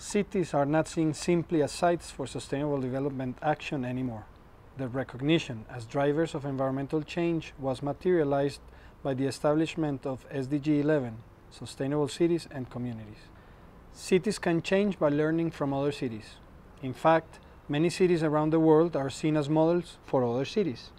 Cities are not seen simply as sites for sustainable development action anymore. Their recognition as drivers of environmental change was materialized by the establishment of SDG 11, Sustainable Cities and Communities. Cities can change by learning from other cities. In fact, many cities around the world are seen as models for other cities.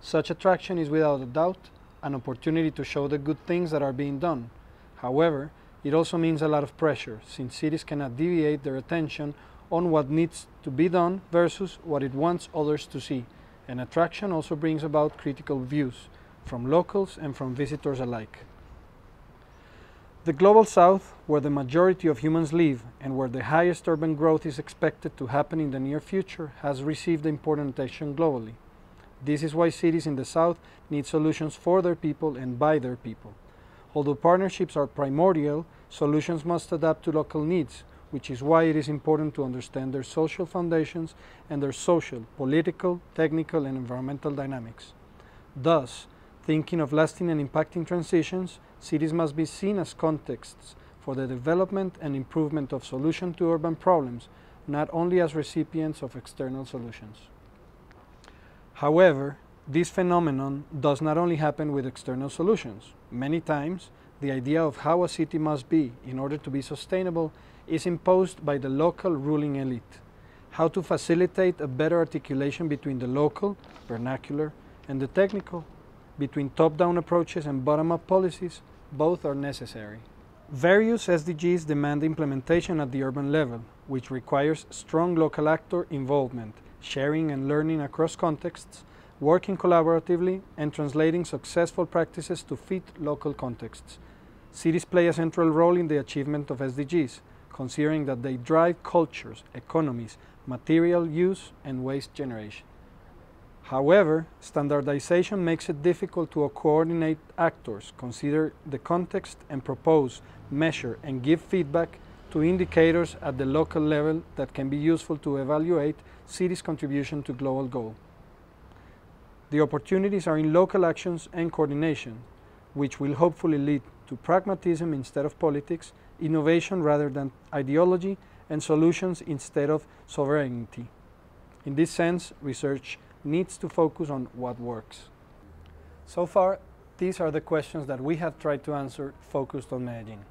Such attraction is without a doubt an opportunity to show the good things that are being done. However, it also means a lot of pressure, since cities cannot deviate their attention on what needs to be done versus what it wants others to see. And attraction also brings about critical views from locals and from visitors alike. The Global South, where the majority of humans live and where the highest urban growth is expected to happen in the near future, has received important attention globally. This is why cities in the South need solutions for their people and by their people. Although partnerships are primordial, solutions must adapt to local needs, which is why it is important to understand their social foundations and their social, political, technical, and environmental dynamics. Thus, thinking of lasting and impacting transitions, cities must be seen as contexts for the development and improvement of solutions to urban problems, not only as recipients of external solutions. However, this phenomenon does not only happen with external solutions. Many times, the idea of how a city must be in order to be sustainable is imposed by the local ruling elite. How to facilitate a better articulation between the local, vernacular, and the technical, between top-down approaches and bottom-up policies, both are necessary. Various SDGs demand implementation at the urban level, which requires strong local actor involvement, sharing and learning across contexts, working collaboratively, and translating successful practices to fit local contexts. Cities play a central role in the achievement of SDGs, considering that they drive cultures, economies, material use, and waste generation. However, standardization makes it difficult to coordinate actors, consider the context, and propose, measure, and give feedback to indicators at the local level that can be useful to evaluate cities' contribution to global goals. The opportunities are in local actions and coordination, which will hopefully lead to pragmatism instead of politics, innovation rather than ideology, and solutions instead of sovereignty. In this sense, research needs to focus on what works. So far, these are the questions that we have tried to answer focused on Medellin.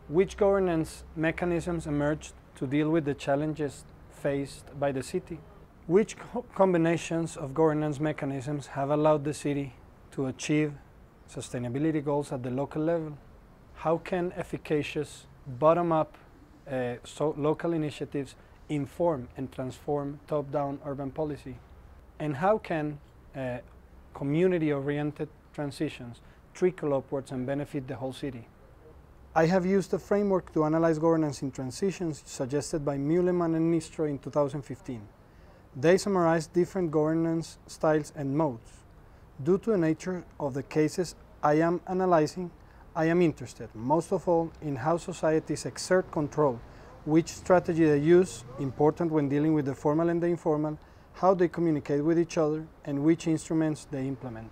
Which governance mechanisms emerged to deal with the challenges faced by the city? Which combinations of governance mechanisms have allowed the city to achieve sustainability goals at the local level? How can efficacious bottom-up local initiatives inform and transform top-down urban policy? And how can community-oriented transitions trickle upwards and benefit the whole city? I have used a framework to analyze governance in transitions suggested by Muleman and Nistro in 2015. They summarize different governance styles and modes. Due to the nature of the cases I am analyzing, I am interested, most of all, in how societies exert control, which strategy they use, important when dealing with the formal and the informal, how they communicate with each other, and which instruments they implement.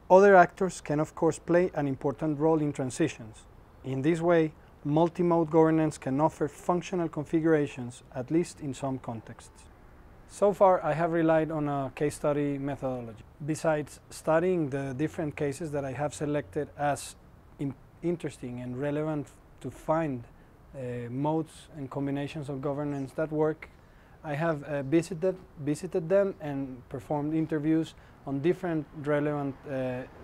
Other actors can of course play an important role in transitions. In this way, multi-mode governance can offer functional configurations, at least in some contexts. So far, I have relied on a case study methodology. Besides studying the different cases that I have selected as interesting and relevant to find modes and combinations of governance that work, I have visited them and performed interviews on different relevant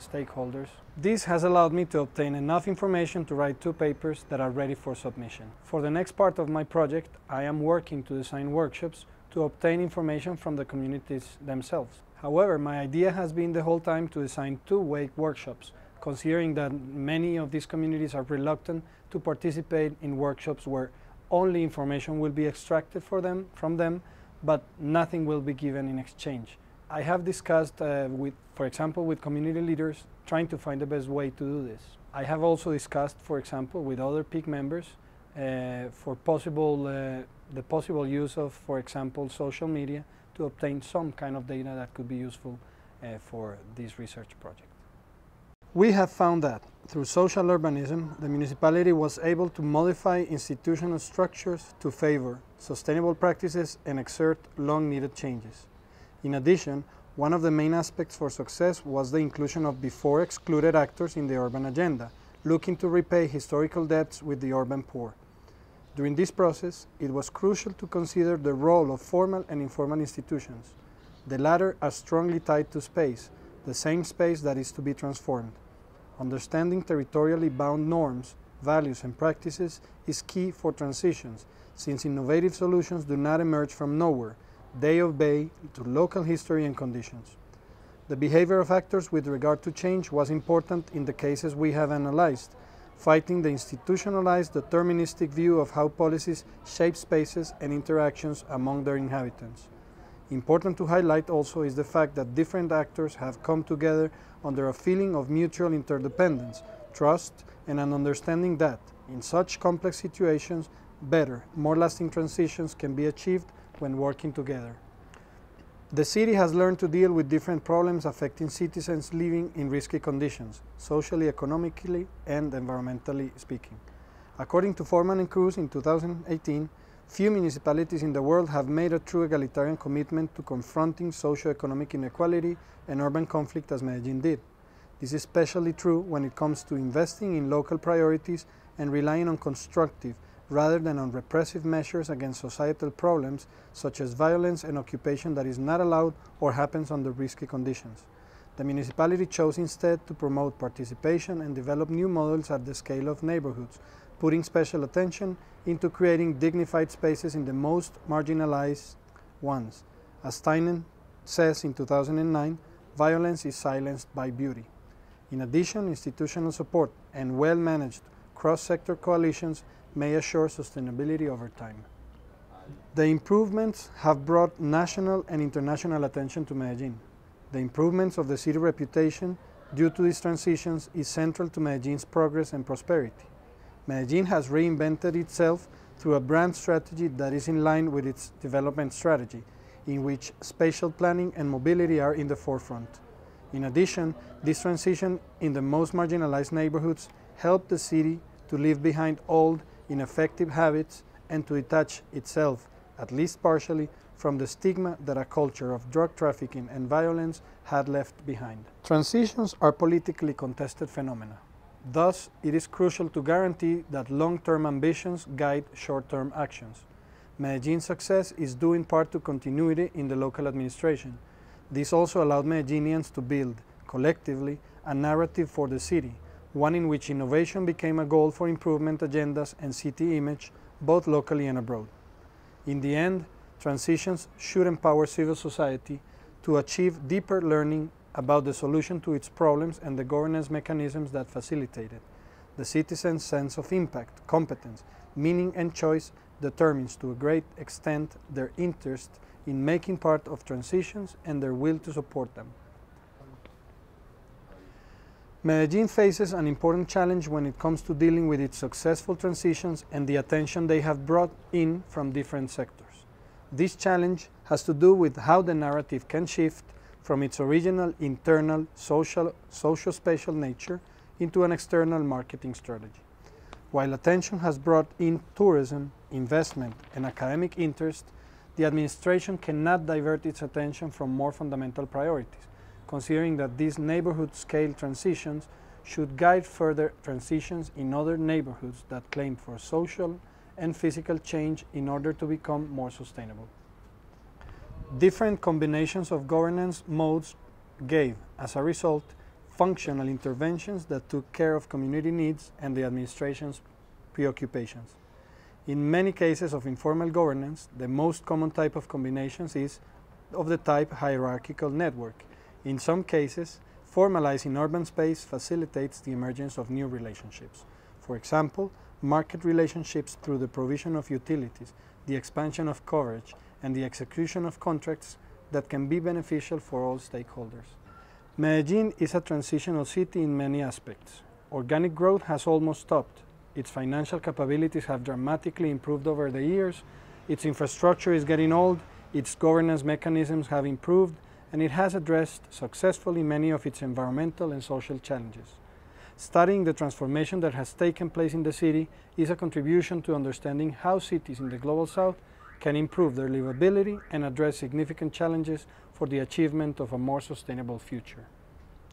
stakeholders. This has allowed me to obtain enough information to write 2 papers that are ready for submission. For the next part of my project, I am working to design workshops to obtain information from the communities themselves. However, my idea has been the whole time to design 2-way workshops, considering that many of these communities are reluctant to participate in workshops where only information will be extracted from them, but nothing will be given in exchange. I have discussed, for example, with community leaders, trying to find the best way to do this. I have also discussed, for example, with other PIC members for the possible use of, for example, social media to obtain some kind of data that could be useful for this research project. We have found that, through social urbanism, the municipality was able to modify institutional structures to favor sustainable practices and exert long-needed changes. In addition, one of the main aspects for success was the inclusion of before excluded actors in the urban agenda, looking to repay historical debts with the urban poor. During this process, it was crucial to consider the role of formal and informal institutions. The latter are strongly tied to space, the same space that is to be transformed. Understanding territorially bound norms, values, and practices is key for transitions, since innovative solutions do not emerge from nowhere. They obey to local history and conditions. The behavior of actors with regard to change was important in the cases we have analyzed, fighting the institutionalized deterministic view of how policies shape spaces and interactions among their inhabitants. Important to highlight also is the fact that different actors have come together under a feeling of mutual interdependence, trust, and an understanding that, in such complex situations, better, more lasting transitions can be achieved when working together. The city has learned to deal with different problems affecting citizens living in risky conditions, socially, economically, and environmentally speaking. According to Foreman and Cruz in 2018, few municipalities in the world have made a true egalitarian commitment to confronting socio-economic inequality and urban conflict as Medellin did. This is especially true when it comes to investing in local priorities and relying on constructive, rather than on repressive measures against societal problems such as violence and occupation that is not allowed or happens under risky conditions. The municipality chose instead to promote participation and develop new models at the scale of neighborhoods, putting special attention into creating dignified spaces in the most marginalized ones. As Tynan says in 2009, violence is silenced by beauty. In addition, institutional support and well-managed cross-sector coalitions may assure sustainability over time. The improvements have brought national and international attention to Medellin. The improvements of the city reputation due to these transitions is central to Medellin's progress and prosperity. Medellin has reinvented itself through a brand strategy that is in line with its development strategy, in which spatial planning and mobility are in the forefront. In addition, this transition in the most marginalized neighborhoods helped the city to leave behind old, ineffective habits and to detach itself, at least partially, from the stigma that a culture of drug trafficking and violence had left behind. Transitions are politically contested phenomena. Thus, it is crucial to guarantee that long-term ambitions guide short-term actions. Medellin's success is due in part to continuity in the local administration. This also allowed Medellinians to build, collectively, a narrative for the city, one in which innovation became a goal for improvement agendas and city image, both locally and abroad. In the end, transitions should empower civil society to achieve deeper learning about the solution to its problems and the governance mechanisms that facilitate it. The citizens' sense of impact, competence, meaning, and choice determines to a great extent their interest in making part of transitions and their will to support them. Medellin faces an important challenge when it comes to dealing with its successful transitions and the attention they have brought in from different sectors. This challenge has to do with how the narrative can shift from its original internal socio-spatial nature into an external marketing strategy. While attention has brought in tourism, investment, and academic interest, the administration cannot divert its attention from more fundamental priorities, considering that these neighborhood-scale transitions should guide further transitions in other neighborhoods that claim for social and physical change in order to become more sustainable. Different combinations of governance modes gave, as a result, functional interventions that took care of community needs and the administration's preoccupations. In many cases of informal governance, the most common type of combinations is of the type hierarchical network. In some cases, formalizing urban space facilitates the emergence of new relationships. For example, market relationships through the provision of utilities, the expansion of coverage, and the execution of contracts that can be beneficial for all stakeholders. Medellin is a transitional city in many aspects. Organic growth has almost stopped. Its financial capabilities have dramatically improved over the years. Its infrastructure is getting old. Its governance mechanisms have improved, and it has addressed successfully many of its environmental and social challenges. Studying the transformation that has taken place in the city is a contribution to understanding how cities in the Global South can improve their livability and address significant challenges for the achievement of a more sustainable future.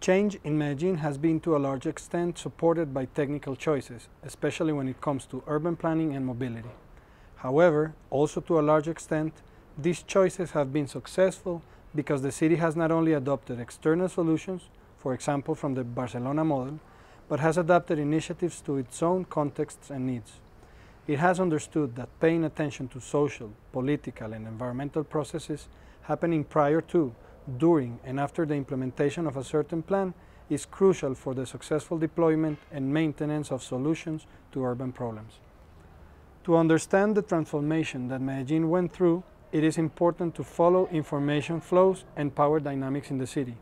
Change in Medellin has been to a large extent supported by technical choices, especially when it comes to urban planning and mobility. However, also to a large extent, these choices have been successful because the city has not only adopted external solutions, for example from the Barcelona model, but has adapted initiatives to its own contexts and needs. It has understood that paying attention to social, political, and environmental processes happening prior to, during, and after the implementation of a certain plan is crucial for the successful deployment and maintenance of solutions to urban problems. To understand the transformation that Medellin went through, it is important to follow information flows and power dynamics in the city.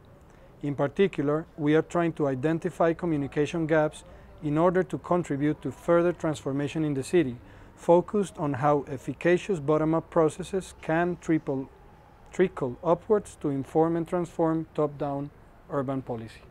In particular, we are trying to identify communication gaps in order to contribute to further transformation in the city, focused on how efficacious bottom-up processes can trickle upwards to inform and transform top-down urban policy.